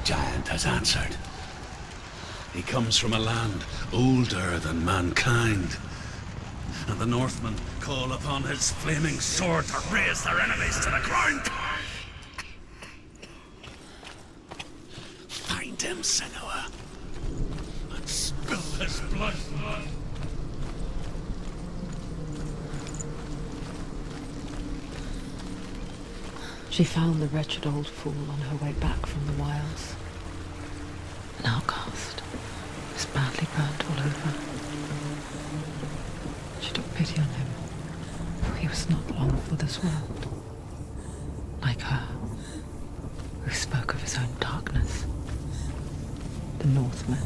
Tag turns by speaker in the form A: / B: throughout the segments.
A: giant has answered. He comes from a land older than mankind. And the Northmen call upon his flaming sword to raise their enemies to the ground. Find him, Senua, and spill his blood.
B: She found the wretched old fool on her way back from the wilds. An outcast, he was badly burnt all over. She took pity on him, for he was not long for this world. Like her, who spoke of his own darkness. The Northmen.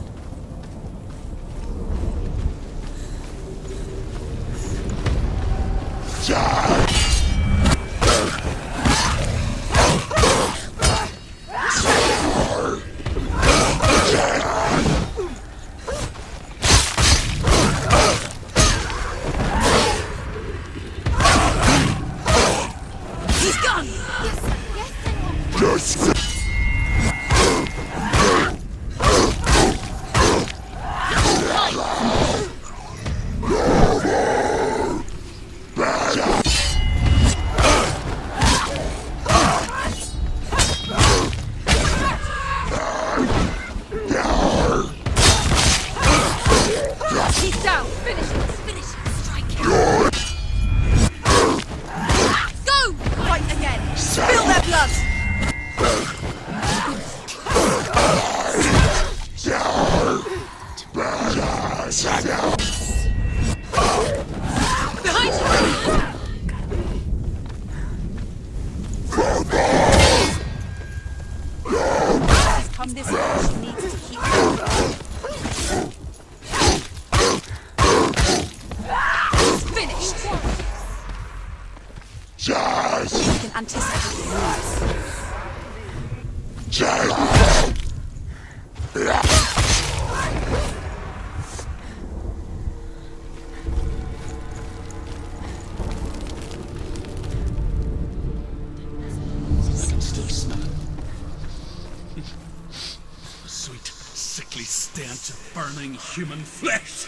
A: Human flesh.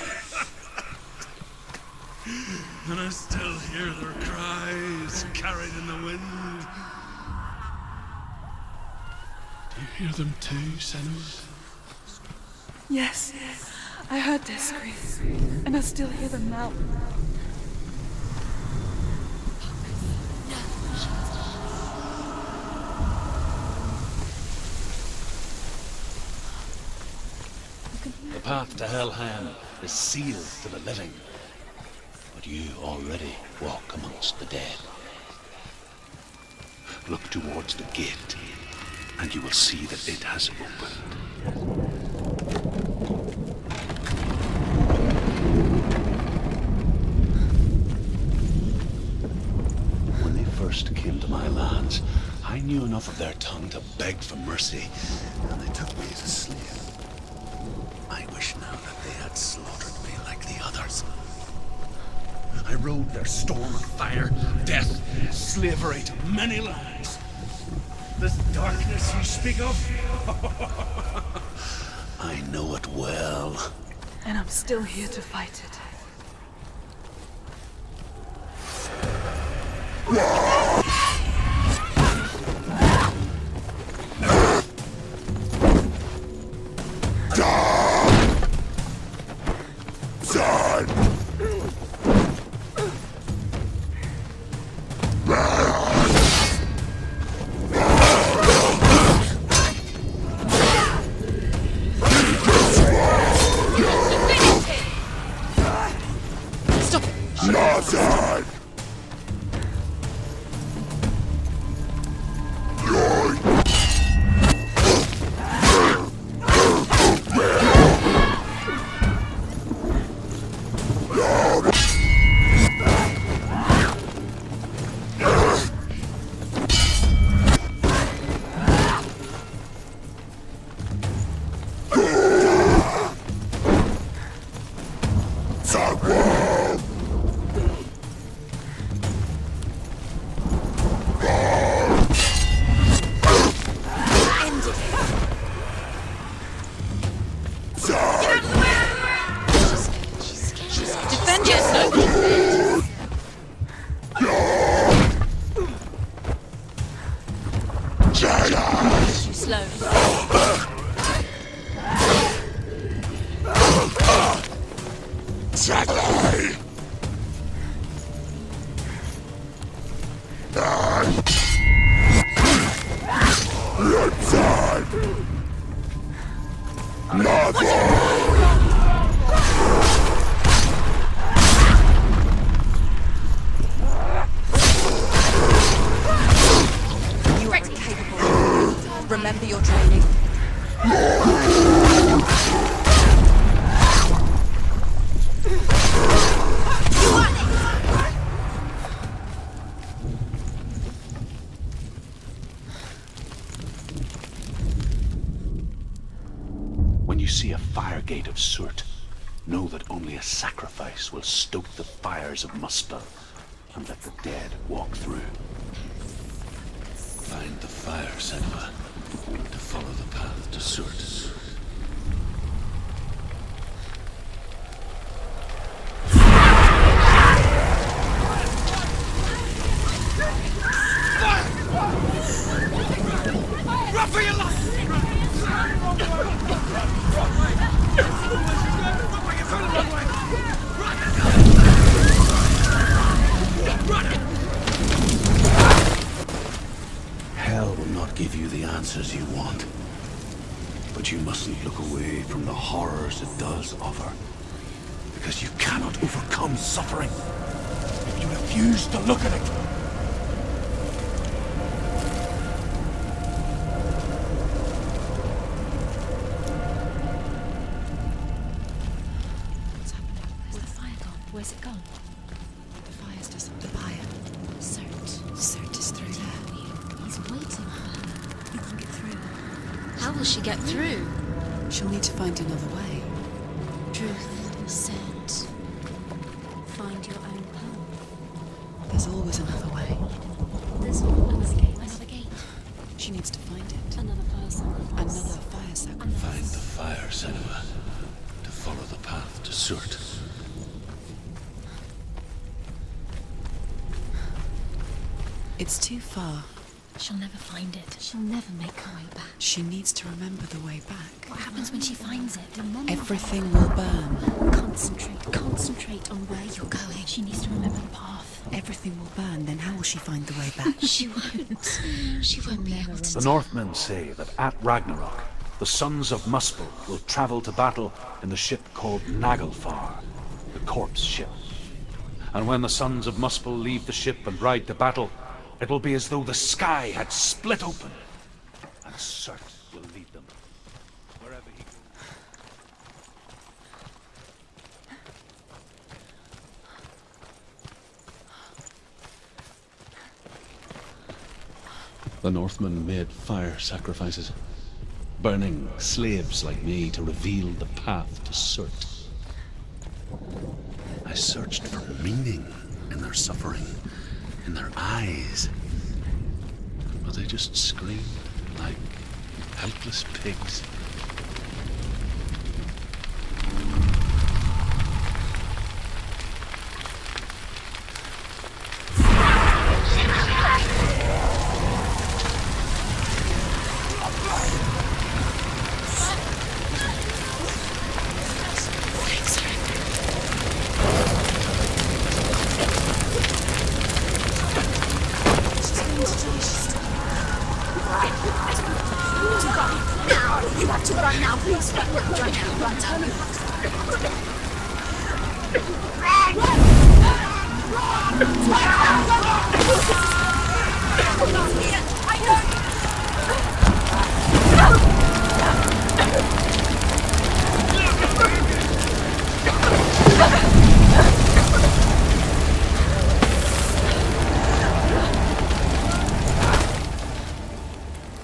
A: And I still hear their cries carried in the wind. Do you hear them too, Senua?
C: Yes, I heard their screams, and I still hear them now.
A: The path to Helheim is sealed to the living, but you already walk amongst the dead. Look towards the gate, and you will see that it has opened. When they first came to my lands, I knew enough of their tongue to beg for mercy, and they took me as a slave. I wish now that they had slaughtered me like the others. I rode their storm of fire, death, slavery to many lands. This darkness you speak of, I know it well.
C: And I'm still here to fight it.
D: Slowly.
A: Sadly! Your time!
D: You are capable. Remember your training.
A: When you see a fire gate of Surt, know that only a sacrifice will stoke the fires of Muspel and let the dead walk through. Find the fire, Senua, to follow the path to Surt.
E: Run for your life!
A: Hell will not give you the answers you want. But you mustn't look away from the horrors it does offer. Because you cannot overcome suffering if you refuse to look at it.
D: Where's it gone?
B: The fire's just the fire. Surt is through there.
D: He's waiting for her. You can get through. How will she get through?
B: She'll need to find another way.
D: Truth said, find your own path.
B: There's always another way.
D: There's always another gate.
B: She needs to find it.
D: Another fire sacrifice.
B: Another fire sacrifice.
A: Find the fire, Senua, to follow the path to Surt.
B: It's too far.
D: She'll never find it. She'll never make her way back.
B: She needs to remember the way back.
D: What happens when she finds it? Remember.
B: Everything will burn.
D: Concentrate on where you're going. She needs to remember the path.
B: Everything will burn, then how will she find the way back?
D: She won't. She won't be able to.
A: The Northmen say that at Ragnarok, the sons of Muspel will travel to battle in the ship called Naglfar, the corpse ship. And when the sons of Muspel leave the ship and ride to battle, it will be as though the sky had split open, and Surt will lead them wherever he goes. The Northmen made fire sacrifices, burning slaves like me to reveal the path to Surt. I searched for meaning in their suffering, in their eyes. But they just screamed like helpless pigs.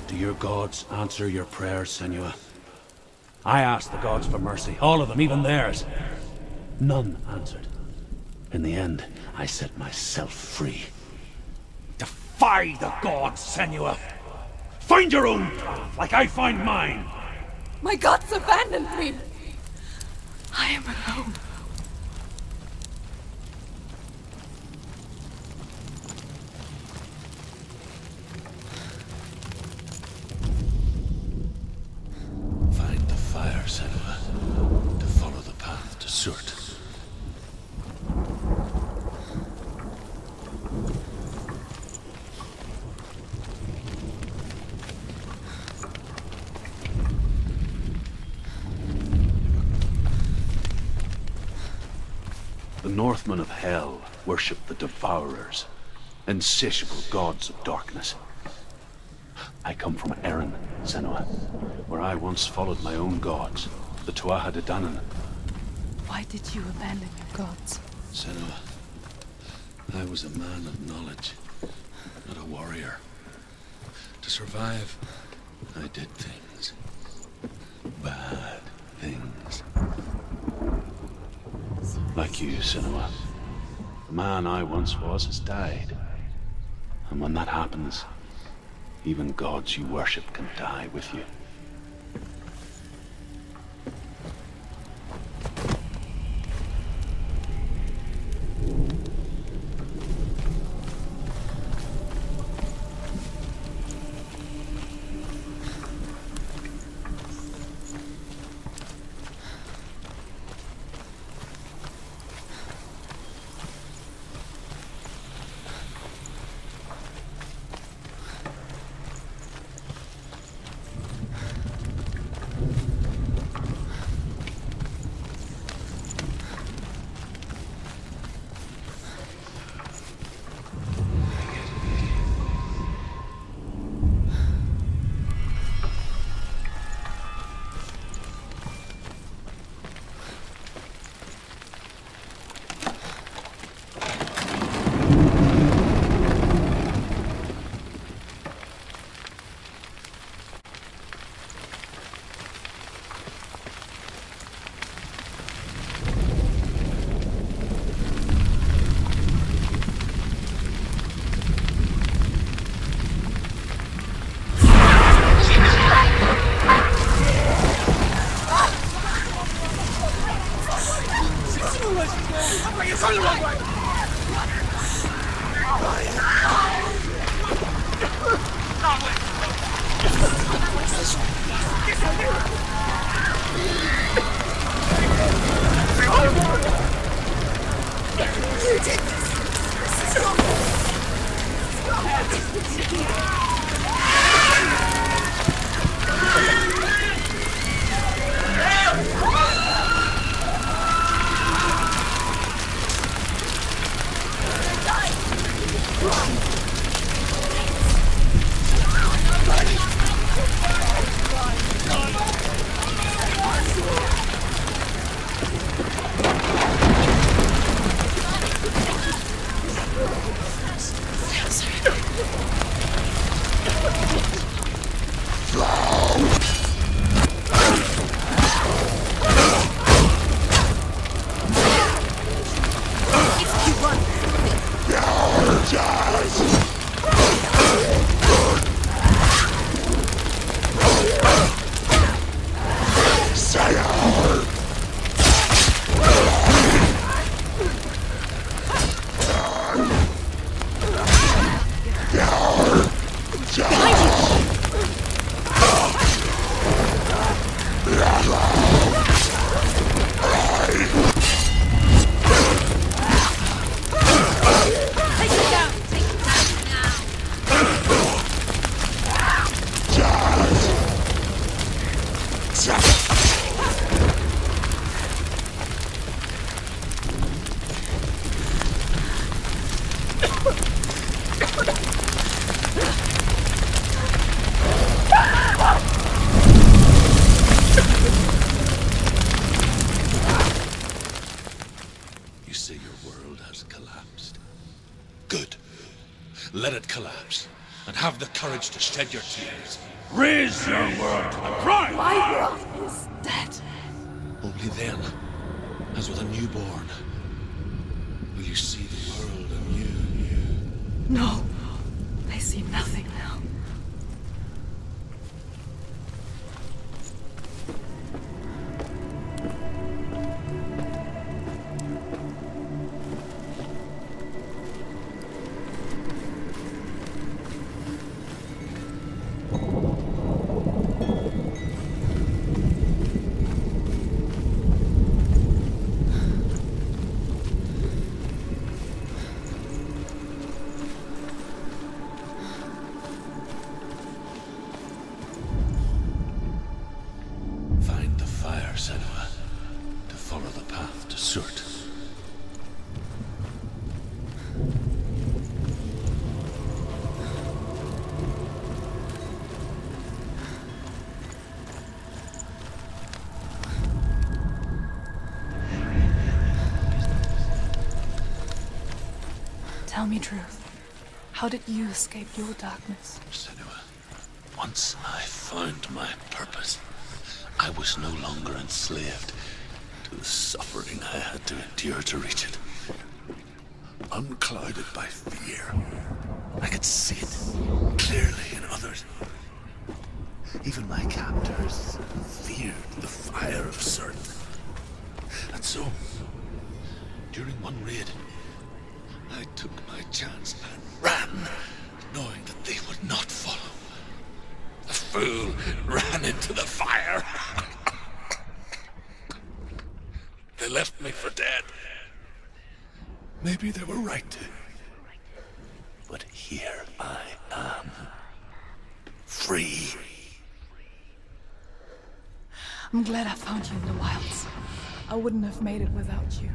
A: Do your gods answer your prayers, Senua? I asked the gods for mercy, all of them, even theirs. None answered. In the end, I set myself free. Defy the gods, Senua! Find your own path, like I find mine!
C: My gods abandoned me! I am alone.
A: Northmen of Hell worship the Devourers, insatiable gods of darkness. I come from Erin, Senua, where I once followed my own gods, the Tuatha De Danann.
C: Why did you abandon your gods?
A: Senua, I was a man of knowledge, not a warrior. To survive, I did things. Bad things. Like you, Senua. The man I once was has died. And when that happens, even gods you worship can die with you.
E: Let it collapse, and have the courage to shed your tears.
A: Raise your world to the pride!
C: My world is dead.
E: Only then, as with a newborn, will you see the world anew.
C: No, I see nothing now. Tell me truth. How did you escape your darkness?
A: Senua, once I found my purpose, I was no longer enslaved to the suffering I had to endure to reach it. Unclouded by fear, I could see it clearly in others. Even my captors feared the fire of Cert. And so, during one raid, I took my chance and ran, knowing that they would not follow. The fool ran into the fire. They left me for dead. Maybe they were right to. But here I am. Free.
C: I'm glad I found you in the wilds. I wouldn't have made it without you.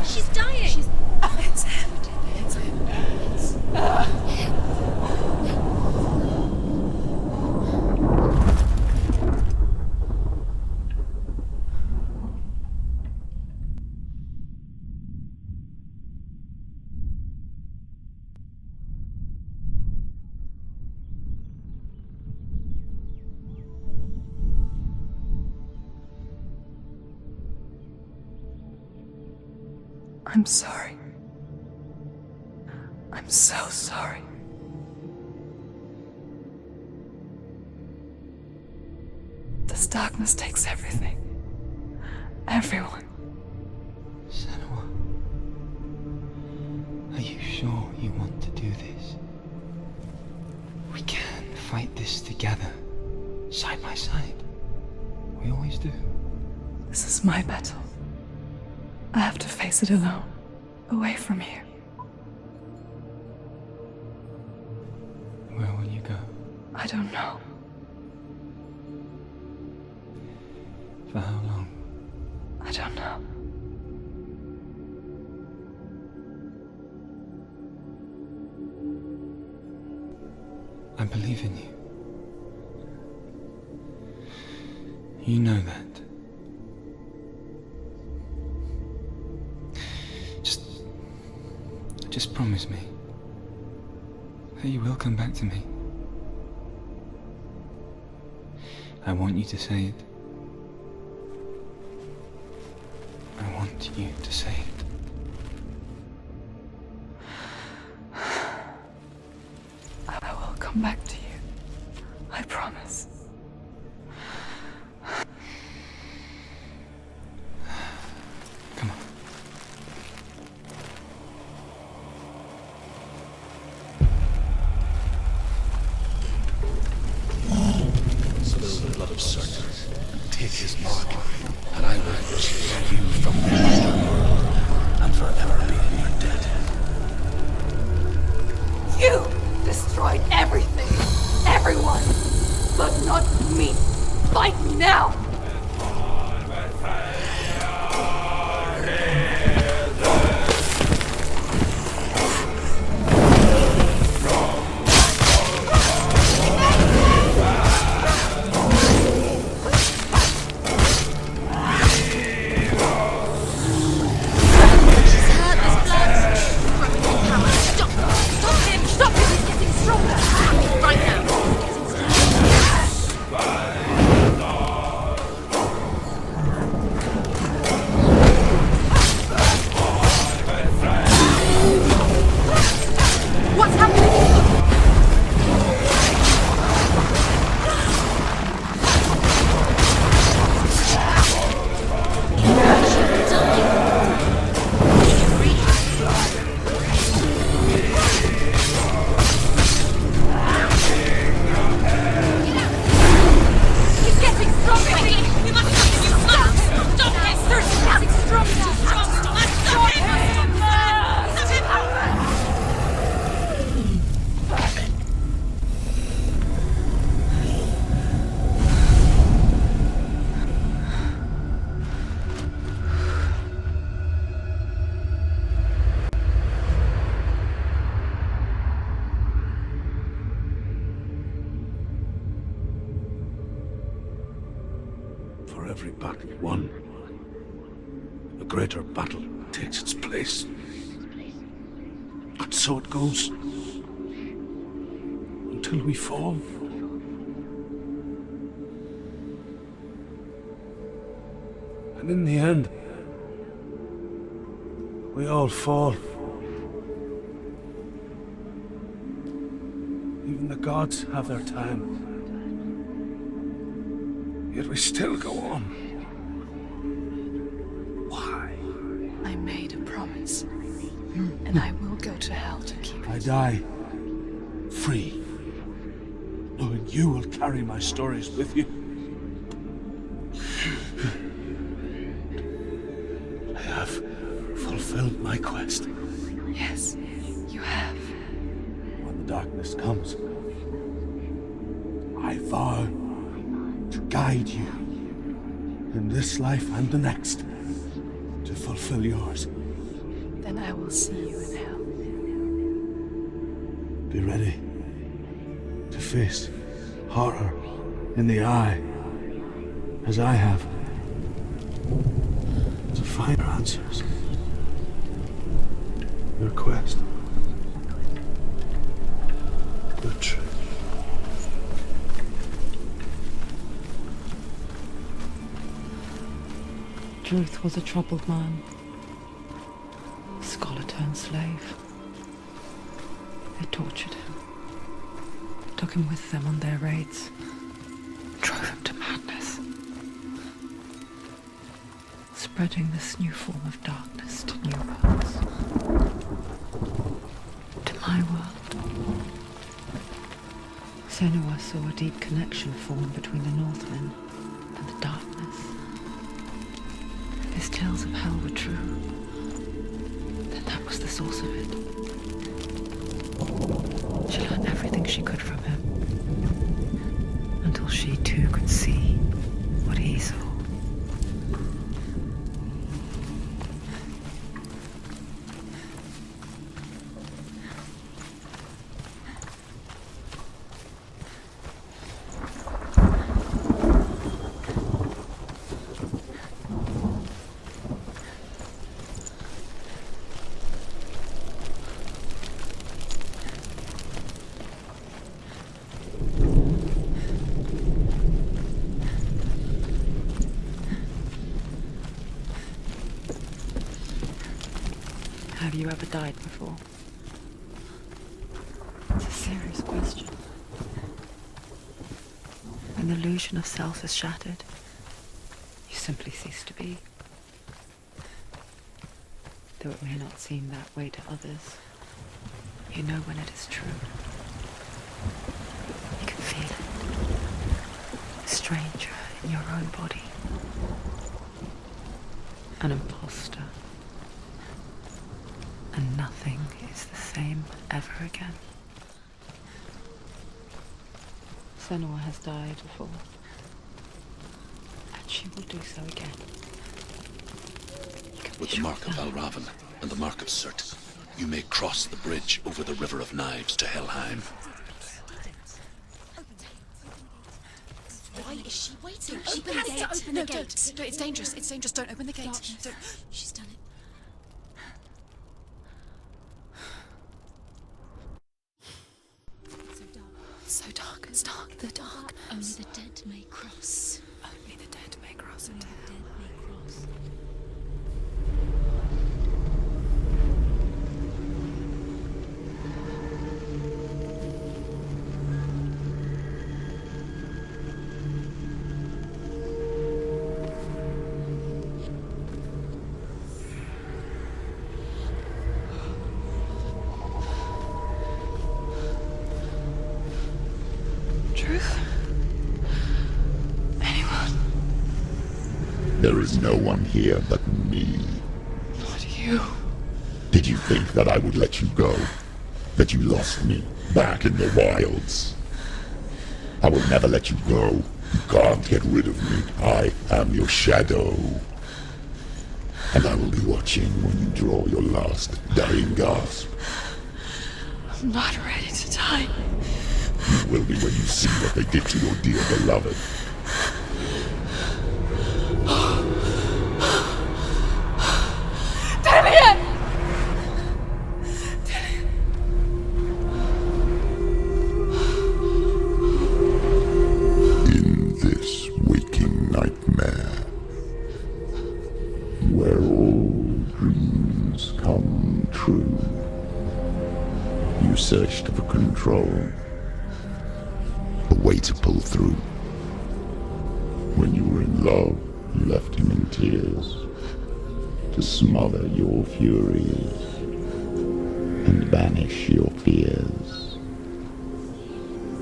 D: She's dying!
C: It's him. It's him. I'm sorry. I'm so sorry. This darkness takes everything. Everyone.
F: Senua, are you sure you want to do this? We can fight this together, side by side. We always do.
C: This is my battle. I have to face it alone, away from here.
F: Where will you go?
C: I don't know.
F: For how long?
C: I don't know.
F: I believe in you. You know that. Just promise me that you will come back to me. I want you to say it. I want you to say it.
C: come back to you. I promise.
F: Come on.
A: Spill the blood of Circe. Take his mark, and I will choose you from the world and forever be in your debt.
C: You destroyed everything, everyone, but not me. Fight now!
A: For every battle won, a greater battle takes its place. And so it goes. Until we fall. And in the end, we all fall. Even the gods have their time. Yet we still go on. Why?
C: I made a promise, and I will go to hell to keep it.
A: I die free, knowing you will carry my stories with you. I have fulfilled my quest.
C: Yes, you have.
A: When the darkness comes, I vow to guide you in this life and the next to fulfill yours.
C: Then I will see you in hell.
A: Be ready to face horror in the eye, as I have, to find your answers. Your quest. Your truth.
B: Truth was a troubled man. Scholar turned slave. They tortured him. Took him with them on their raids. Drove him to madness. Spreading this new form of darkness to new worlds. To my world. Senua saw a deep connection form between the Northmen and the darkness. His tales of hell were true. Then that was the source of it. She learned everything she could from him. Until she too could see what he saw. Have you ever died before? It's a serious question. when the illusion of self is shattered, you simply cease to be. Though it may not seem that way to others, you know when it is true. You can feel it. A stranger in your own body. An imposter. And nothing is the same ever again. Senua has died before. And she will do so again.
A: With the mark of Valravan and the mark of Surt, you may cross the bridge over the River of Knives to Helheim.
D: Why is she waiting? She open the gate. Open the gate. No, it's dangerous. It's dangerous. Don't open the gate. Don't. She's done it.
C: So dark. It's dark. The dark.
D: Only the dead may cross.
C: Only the dead may cross into hell. Truth? Anyone?
G: There is no one here but me.
C: Not you.
G: Did you think that I would let you go? That you lost me back in the wilds? I will never let you go. You can't get rid of me. I am your shadow. And I will be watching when you draw your last dying gasp.
C: I'm not ready to die.
G: You will be when you see what they did to your dear beloved. In this waking nightmare, where all dreams come true, you searched for control. A way to pull through. When you were in love, you left him in tears to smother your furies and banish your fears.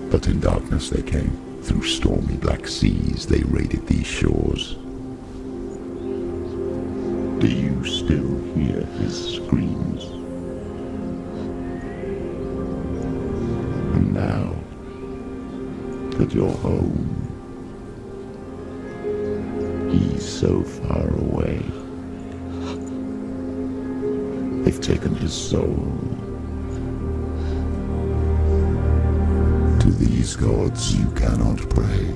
G: But in darkness they came. Through stormy black seas they raided these shores. Do you still hear his screams? And now that you're home, he's so far away. They've taken his soul. To these gods you cannot pray.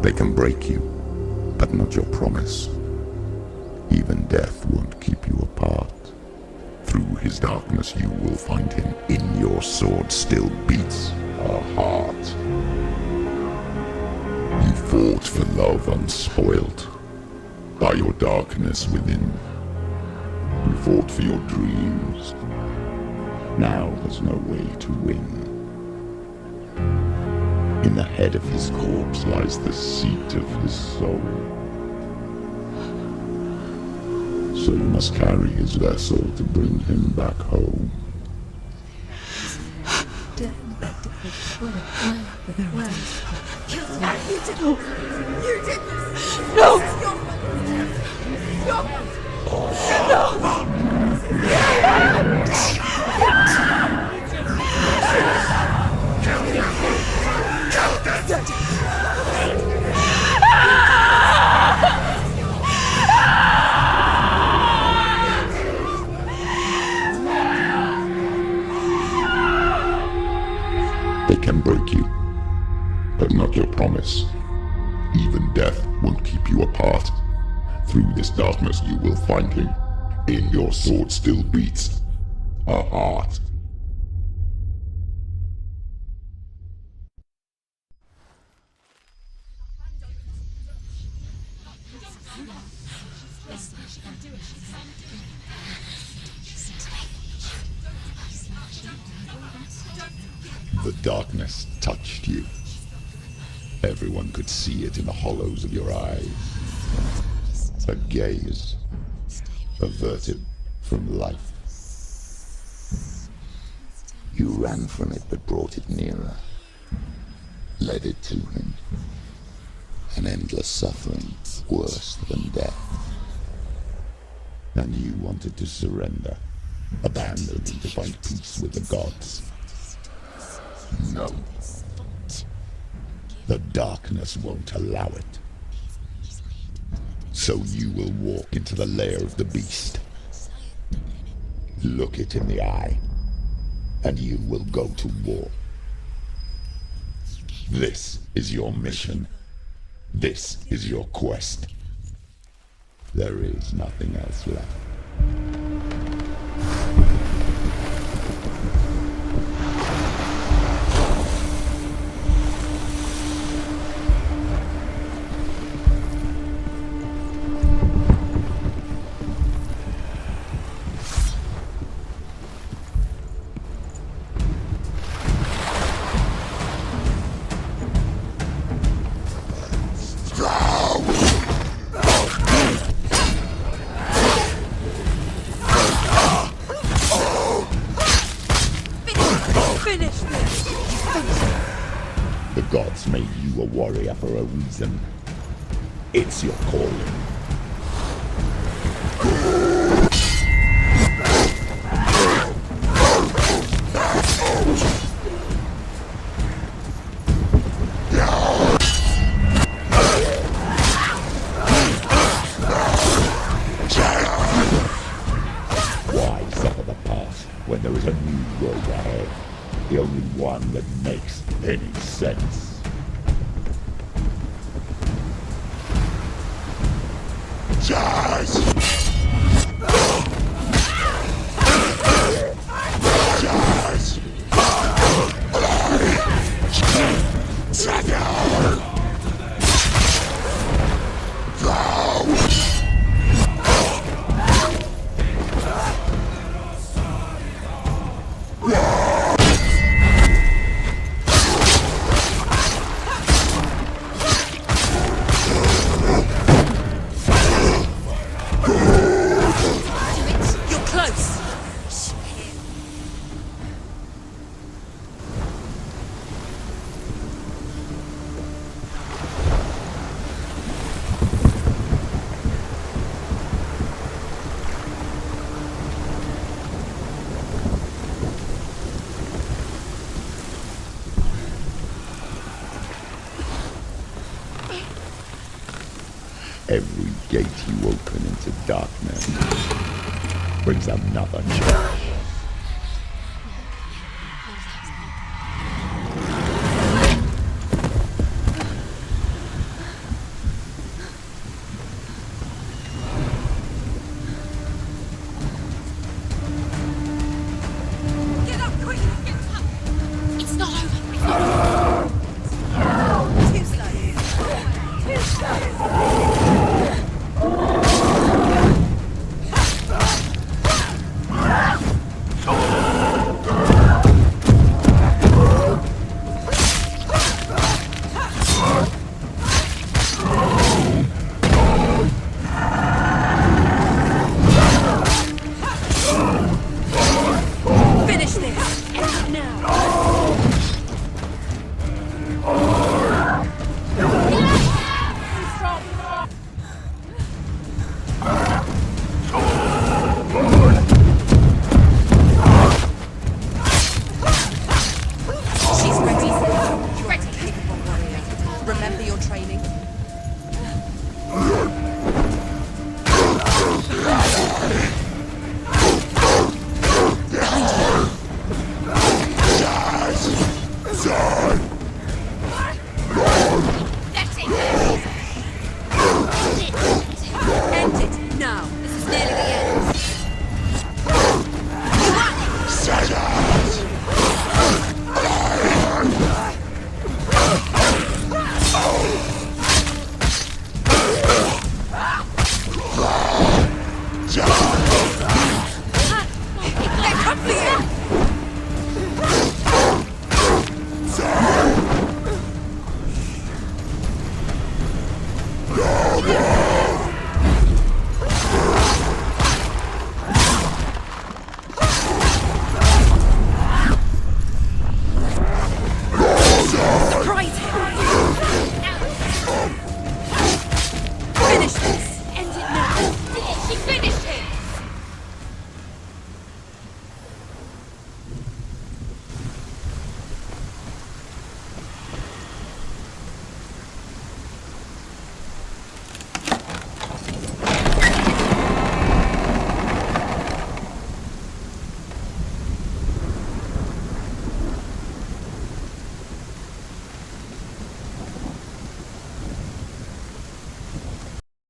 G: They can break you, but not your promise. Even death won't keep you apart. Through his darkness you will find him. In your sword still beats a heart. You fought for love unspoilt by your darkness within. You fought for your dreams. Now there's no way to win. In the head of his corpse lies the seat of his soul. So you must carry his vessel to bring him back home. They can break you, but not your promise. Even death won't keep you apart. Through this darkness you will find him. In your sword still beats a heart. The darkness touched you. Everyone could see it in the hollows of your eyes. A gaze averted from life. You ran from it but brought it nearer. Led it to him. An endless suffering, worse than death. And you wanted to surrender, abandon and to find peace with the gods. No. The darkness won't allow it. So you will walk into the lair of the beast. Look it in the eye, and you will go to war. This is your mission. This is your quest. There is nothing else left. The gods made you a warrior for a reason. It's your calling. Why suffer the past when there is a new road ahead? The only one that makes any sense. Charge! Every gate you open into darkness brings another challenge.